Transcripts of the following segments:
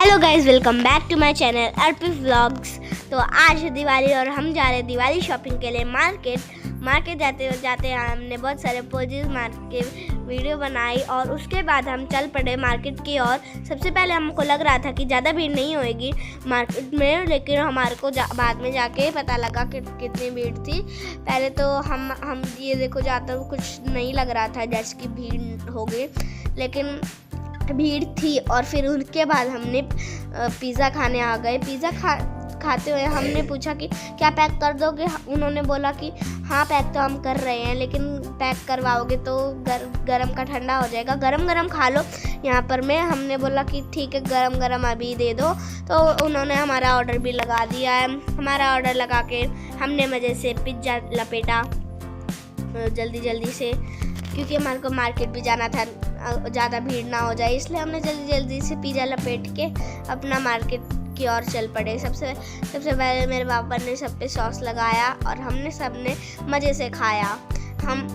Hello guys, welcome back to my channel Arpit vlogs. तो आज है दिवाली और हम जा रहे हैं दिवाली शॉपिंग के लिए मार्केट जाते हमने बहुत सारे पोजेस मार के वीडियो बनाई और उसके बाद हम चल पड़े मार्केट की ओर। सबसे पहले हमको लग रहा था कि ज़्यादा भीड़ नहीं होएगी मार्केट में, लेकिन हमारे को बाद में जाके पता लगा कि कितनी भीड़ थी। पहले तो हम ये देखो ज़्यादा कुछ नहीं लग रहा था जैसे कि भीड़ हो गई, लेकिन भीड़ थी। और फिर उनके बाद हमने पिज़्ज़ा खाने आ गए। पिज़्ज़ा खाते हुए हमने पूछा कि क्या पैक कर दोगे। उन्होंने बोला कि हाँ पैक तो हम कर रहे हैं, लेकिन पैक करवाओगे तो गरम का ठंडा हो जाएगा, गरम खा लो यहाँ पर। हमने बोला कि ठीक है गरम अभी दे दो। तो उन्होंने हमारा ऑर्डर भी लगा दिया है। हमारा ऑर्डर लगा के हमने मज़े से पिज़्ज़ा लपेटा जल्दी से, क्योंकि हमारे को मार्केट भी जाना था, ज़्यादा भीड़ ना हो जाए, इसलिए हमने जल्दी से पिज़्ज़ा लपेट के अपना मार्केट की ओर चल पड़े। सबसे पहले मेरे पापा ने सब पे सॉस लगाया और हमने सबने मज़े से खाया।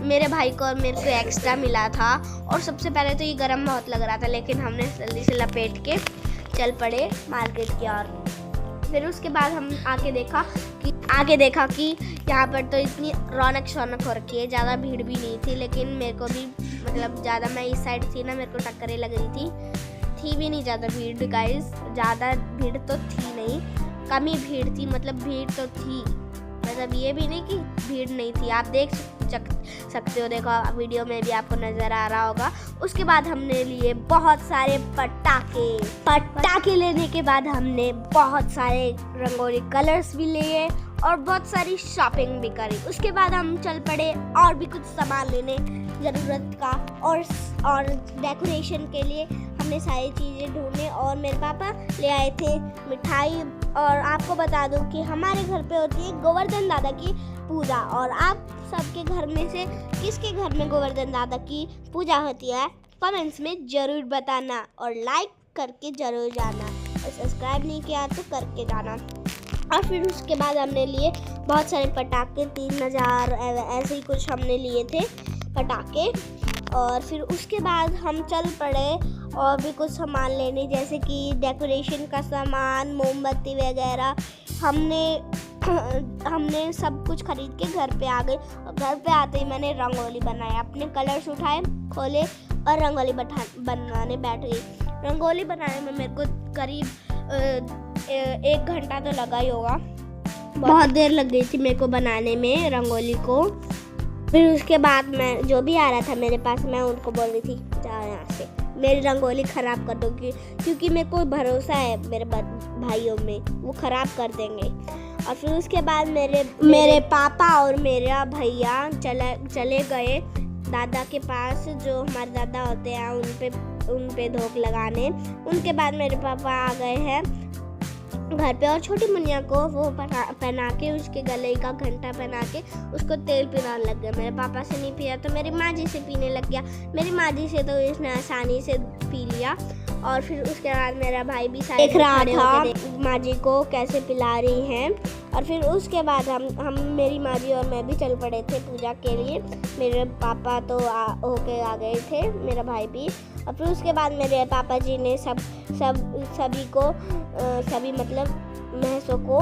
मेरे भाई को और मेरे को एक्स्ट्रा मिला था। और सबसे पहले तो ये गरम बहुत लग रहा था, लेकिन हमने जल्दी से लपेट के चल पड़े मार्केट की ओर। फिर उसके बाद हम आके देखा कि यहाँ पर तो इतनी रौनक हो रखी है, ज़्यादा भीड़ भी नहीं थी। लेकिन मेरे को भी मतलब ज़्यादा, मैं इस साइड थी ना, मेरे को टक्करें लग रही थी भी नहीं ज़्यादा भीड़ गाइस, ज़्यादा भीड़ तो थी नहीं, कम ही भीड़ थी। मतलब भीड़ तो थी, मतलब ये भी नहीं कि भीड़ नहीं थी। आप देख सकते हो, देखो वीडियो में भी आपको नज़र आ रहा होगा। उसके बाद हमने लिए बहुत सारे पटाखे लेने के बाद हमने बहुत सारे रंगोली कलर्स भी लिए और बहुत सारी शॉपिंग भी करी। उसके बाद हम चल पड़े और भी कुछ सामान लेने ज़रूरत का, और डेकोरेशन के लिए हमने सारी चीज़ें ढूंढे। और मेरे पापा ले आए थे मिठाई। और आपको बता दूं कि हमारे घर पे होती है गोवर्धन दादा की पूजा, और आप सबके घर में से किसके घर में गोवर्धन दादा की पूजा होती है कमेंट्स में ज़रूर बताना, और लाइक करके ज़रूर जाना, और सब्सक्राइब नहीं किया तो करके जाना। और फिर उसके बाद हमने लिए बहुत सारे पटाखे, 3000 ऐसे ही कुछ हमने लिए थे पटाखे। और फिर उसके बाद हम चल पड़े और भी कुछ सामान लेने, जैसे कि डेकोरेशन का सामान, मोमबत्ती वगैरह। हमने सब कुछ खरीद के घर पे आ गए। और घर पे आते ही मैंने रंगोली बनाया, अपने कलर्स उठाए, खोले और रंगोली बनाने बैठ गई। रंगोली बनाने में मेरे को करीब 1 घंटा तो लगा ही होगा, बहुत देर लग गई थी मेरे को बनाने में रंगोली को। फिर उसके बाद मैं जो भी आ रहा था मेरे पास, मैं उनको बोल रही थी जाओ यहाँ से, मेरी रंगोली ख़राब कर दोगी, क्योंकि मेरे को भरोसा है मेरे भाइयों में, वो ख़राब कर देंगे। और फिर उसके बाद मेरे पापा और मेरा भैया चले गए दादा के पास, जो हमारे दादा होते हैं उन पे धोख लगाने। उनके बाद मेरे पापा आ गए हैं घर पे, और छोटी मुनिया को वो पहना के, उसके गले का घंटा पहना के उसको तेल पिलाने लग गया। मेरे पापा से नहीं पिया तो मेरी माँ जी से पीने लग गया। मेरी माँ जी से तो इसने आसानी से पी लिया। और फिर उसके बाद मेरा भाई भी देख रहा था माँ जी को कैसे पिला रही हैं। और फिर उसके बाद हम मेरी माँ जी और मैं भी चल पड़े थे पूजा के लिए। मेरे पापा तो होके आ गए थे, मेरा भाई भी। और फिर उसके बाद मेरे पापा जी ने सभी मतलब भैंसों को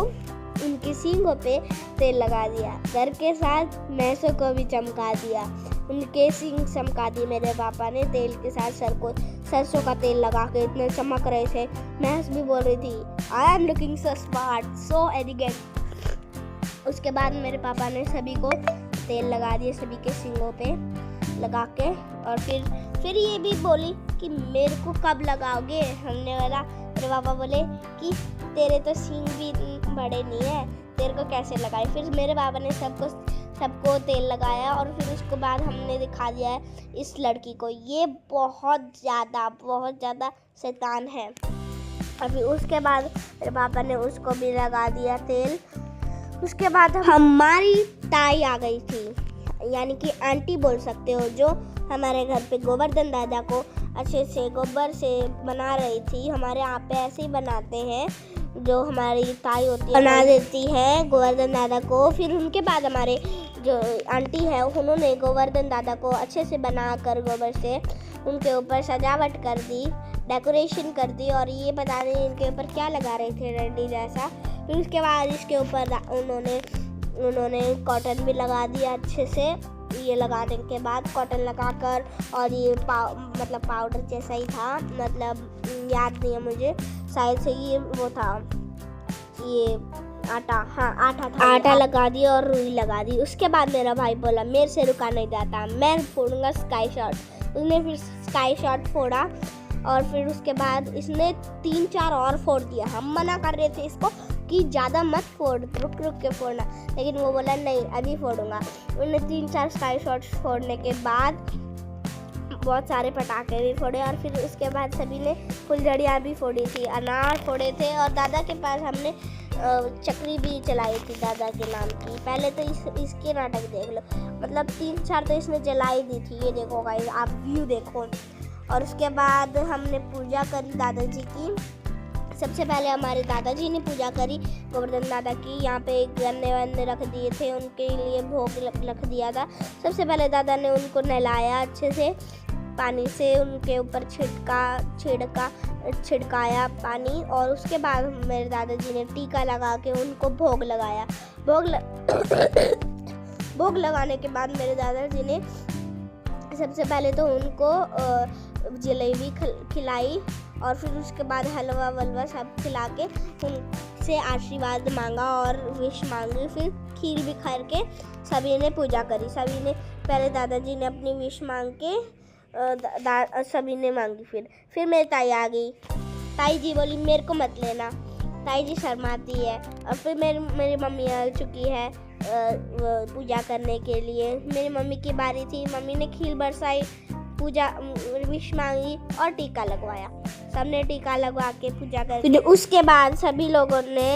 उनकी सींगों पे तेल लगा दिया, घर के साथ भैंसों को भी चमका दिया, उनके सींग चमका दिए मेरे पापा ने तेल के साथ। सरसों का तेल लगा के इतने चमक रहे थे, भैंस भी बोल रही थी I am looking so smart, so elegant. उसके बाद मेरे पापा ने सभी को तेल लगा दिए, सभी के सींगों पे लगा के। और फिर ये भी बोली कि मेरे को कब लगाओगे। हमने बोला, मेरे पापा बोले कि तेरे तो सींग भी बड़े नहीं है, तेरे को कैसे लगाए। फिर मेरे पापा ने सबको तेल लगाया। और फिर उसके बाद हमने दिखा दिया है इस लड़की को, ये बहुत ज़्यादा शैतान है। और फिर उसके बाद मेरे पापा ने उसको भी लगा दिया तेल। उसके बाद हमारी ताई आ गई थी, यानी कि आंटी बोल सकते हो, जो हमारे घर पे गोवर्धन दादा को अच्छे से गोबर से बना रही थी। हमारे यहाँ पे ऐसे ही बनाते हैं, जो हमारी ताई होती है बना देती है गोवर्धन दादा को। फिर उनके बाद हमारे जो आंटी है उन्होंने गोवर्धन दादा को अच्छे से बना कर गोबर से उनके ऊपर सजावट कर दी। डेकोरेशन कर दी और ये पता नहीं इनके ऊपर क्या लगा रहे थे डंडी जैसा। फिर उसके बाद इसके ऊपर उन्होंने कॉटन भी लगा दिया अच्छे से। ये लगाने के बाद कॉटन लगाकर और ये मतलब पाउडर जैसा ही था, मतलब याद नहीं है मुझे, शायद से ये वो था, ये आटा, हाँ आटा था। आटा लगा दिया और रुई लगा दी। उसके बाद मेरा भाई बोला मेरे से रुका नहीं जाता, मैं फोड़ूंगा स्काई शॉट। उसने फिर स्काई शॉट फोड़ा और फिर उसके बाद इसने 3-4 और फोड़ दिया। हम मना कर रहे थे इसको कि ज़्यादा मत फोड़, रुक के फोड़ना, लेकिन वो बोला नहीं अभी फोड़ूंगा। उन्होंने 3-4 स्काई शॉट्स फोड़ने के बाद बहुत सारे पटाखे भी फोड़े और फिर उसके बाद सभी ने फुलझड़ियाँ भी फोड़ी थी, अनार फोड़े थे और दादा के पास हमने चक्री भी चलाई थी दादा के नाम की। पहले तो इसके नाटक देख लो, मतलब 3-4 तो इसने जलाई दी थी। ये देखो गाइस, आप व्यू देखो। और उसके बाद हमने पूजा करी दादाजी की। सबसे पहले हमारे दादाजी ने पूजा करी गोवर्धन दादा की। यहाँ पे गन्ने वन्ने रख दिए थे, उनके लिए भोग रख दिया था। सबसे पहले दादा ने उनको नहलाया अच्छे से पानी से, उनके ऊपर छिड़काया पानी और उसके बाद मेरे दादाजी ने टीका लगा के उनको भोग लगाया। भोग लगाने के बाद मेरे दादाजी ने सबसे पहले तो उनको जलेबी खिलाई और फिर उसके बाद हलवा वलवा सब खिला के उनसे आशीर्वाद मांगा और विश मांगी। फिर खीर भी खा के सभी ने पूजा करी। सभी ने पहले दादाजी ने अपनी विश मांग के सभी ने मांगी। फिर मेरी ताई आ गई। ताई जी बोली मेरे को मत लेना, ताई जी शर्माती है। और फिर मेरी मम्मी आ चुकी है पूजा करने के लिए। मेरी मम्मी की बारी थी, मम्मी ने खीर बरसाई, पूजा विश मांगी और टीका लगवाया। सबने टीका लगवा के पूजा करी। फिर उसके बाद सभी लोगों ने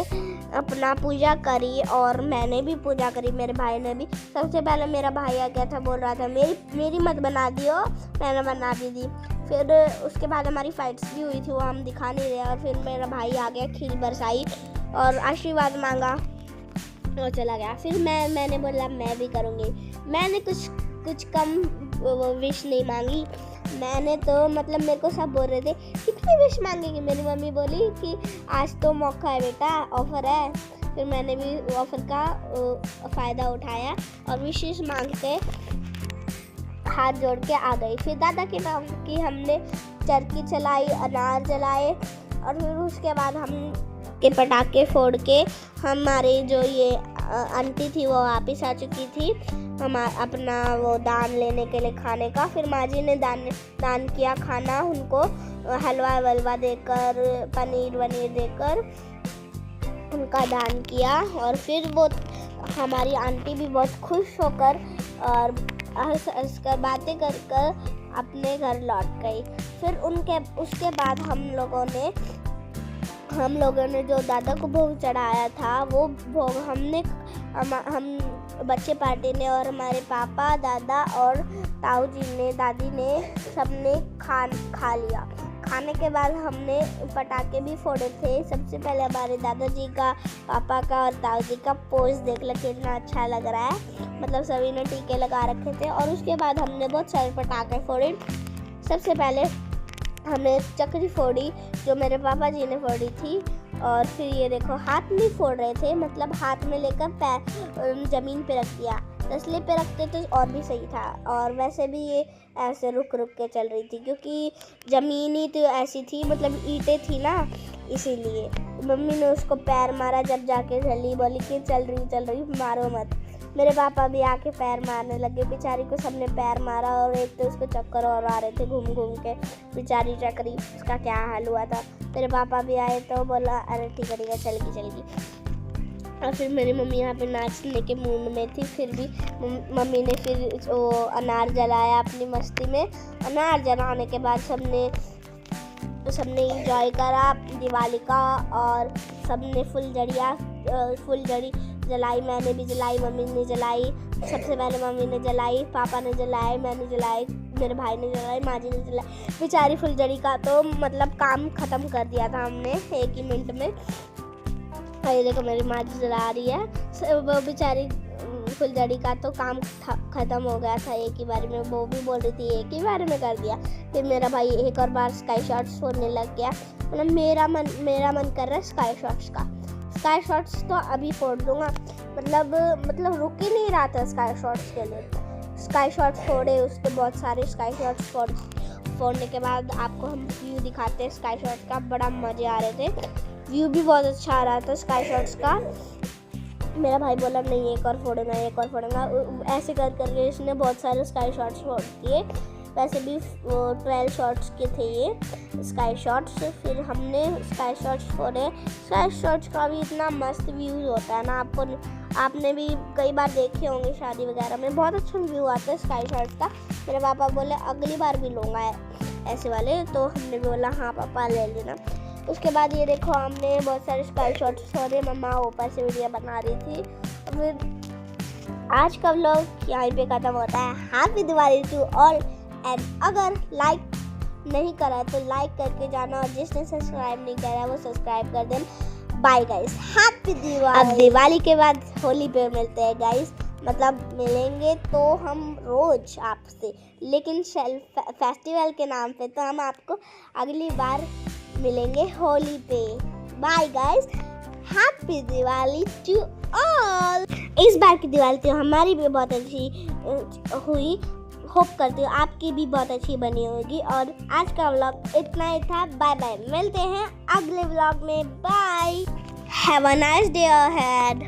अपना पूजा करी और मैंने भी पूजा करी, मेरे भाई ने भी। सबसे पहले मेरा भाई आ गया था, बोल रहा था मेरी मत बना दियो, मैंने बना भी दी। फिर उसके बाद हमारी फाइट्स भी हुई थी, वो हम दिखा नहीं रहे। और फिर मेरा भाई आ गया, खीर बरसाई और आशीर्वाद मांगा और चला गया। फिर मैंने बोला मैं भी करूँगी। मैंने कुछ कम विश नहीं मांगी। मैंने तो मतलब मेरे को सब बोल रहे थे कितनी विश मांगेगी। मेरी मम्मी बोली कि आज तो मौका है बेटा, ऑफर है। फिर मैंने भी ऑफर का फ़ायदा उठाया और विशेष मांग के हाथ जोड़ के आ गई। फिर दादा के नाम की हमने चरखी चलाई, अनार जलाए और फिर उसके बाद हम के पटाखे फोड़ के हमारे जो ये आंटी थी वो वापस आ चुकी थी हम अपना वो दान लेने के लिए खाने का। फिर माँ जी ने दान किया खाना, उनको हलवा वलवा देकर पनीर वनीर देकर उनका दान किया। और फिर वो हमारी आंटी भी बहुत खुश होकर और हंस कर बातें कर अपने घर लौट गई। फिर उसके बाद हम लोगों ने जो दादा को भोग चढ़ाया था वो भोग हम बच्चे पार्टी ने और हमारे पापा दादा और ताऊ जी ने दादी ने सबने खा लिया। खाने के बाद हमने पटाखे भी फोड़े थे। सबसे पहले हमारे दादाजी का, पापा का और ताऊ जी का पोज देख लो कितना अच्छा लग रहा है, मतलब सभी ने टीके लगा रखे थे। और उसके बाद हमने बहुत सारे पटाखे फोड़े। सबसे पहले हमने चक्री फोड़ी जो मेरे पापा जी ने फोड़ी थी। और फिर ये देखो हाथ नहीं फोड़ रहे थे, मतलब हाथ में लेकर पैर ज़मीन पे रख दिया। तसले पे रखते तो और भी सही था। और वैसे भी ये ऐसे रुक के चल रही थी क्योंकि ज़मीन ही तो ऐसी थी, मतलब ईंटें थी ना, इसीलिए मम्मी ने उसको पैर मारा। जब जाके झली बोली कि चल रही मारो मत। मेरे पापा भी आके पैर मारने लगे, बेचारी को सबने पैर मारा और एक तो उसको चक्कर और आ रहे थे घूम के, बेचारी चक्री, उसका क्या हाल हुआ था। मेरे पापा भी आए तो बोला अरे ठीक है चलेगी। और फिर मेरी मम्मी यहाँ पे नाचने के मूड में थी। फिर भी मम्मी ने फिर वो अनार जलाया अपनी मस्ती में। अनार जलाने के बाद सबने इंजॉय करा दिवाली का और सबने फुलझड़ी जलाई। मैंने भी जलाई, मम्मी ने जलाई। सबसे पहले मम्मी ने जलाई, पापा ने जलाई, मैंने जलाई, मेरे भाई ने जलाई, माँ जी ने जलाई। बेचारी फुलझड़ी का तो मतलब काम ख़त्म कर दिया था हमने 1 ही मिनट में। ये देखो मेरी माँ जी जला रही है, वो बेचारी फुलझड़ी का तो काम ख़त्म हो गया था एक ही बार में, वो भी बोल रही थी एक ही बार में कर दिया। फिर मेरा भाई एक और बार स्काई शॉट्स फोड़ने लग गया। मतलब मेरा मन कर रहा है स्काई शॉट्स का। स्काई शॉट्स तो अभी फोड़ दूंगा, मतलब रुक ही नहीं रहा था स्काई शॉट्स के लिए। स्काई शॉट्स फोड़े, उसके बहुत सारे स्काई शॉट्स फोड़ने के बाद आपको हम व्यू दिखाते हैं स्काई शॉट्स का। बड़ा मज़े आ रहे थे, व्यू भी बहुत अच्छा आ रहा था स्काई शॉट्स का। मेरा भाई बोला नहीं एक और फोड़ूंगा। ऐसे करके इसने बहुत सारे स्काई शॉट्स फोड़ दिए। वैसे भी 12 शॉट्स के थे ये स्काई शॉट्स। फिर हमने स्काई शॉट्स फोड़े। स्काई शॉट्स का भी इतना मस्त व्यू होता है ना, आपने भी कई बार देखे होंगे शादी वगैरह में, बहुत अच्छा व्यू आता है स्काई शॉट्स का। मेरे पापा बोले अगली बार भी लूँगा ऐसे वाले, तो हमने भी बोला हाँ पापा ले लेना। उसके बाद ये देखो हमने बहुत सारे स्काई शॉट्स छोड़े। मम्मा ऊपर से वीडियो बना रही थी। फिर आज का व्लॉग यहीं पे ख़त्म होता है। Happy Diwali to all. And अगर लाइक नहीं करा है तो लाइक करके जाना, और जिसने सब्सक्राइब नहीं करा है वो सब्सक्राइब कर देना। Bye guys, happy Diwali. अब दिवाली के बाद होली पे मिलते हैं गाइस, मतलब मिलेंगे तो हम रोज आपसे, लेकिन फेस्टिवल के नाम पे। तो हम आपको अगली बार मिलेंगे होली पे। Bye guys, happy Diwali to all. इस बार की दिवाली तो हमारी भी बहुत अच्छी हुई, होप करती हूँ आपकी भी बहुत अच्छी बनी होगी। और आज का व्लॉग इतना ही था। बाय बाय, मिलते हैं अगले व्लॉग में। Bye, have a nice day ahead.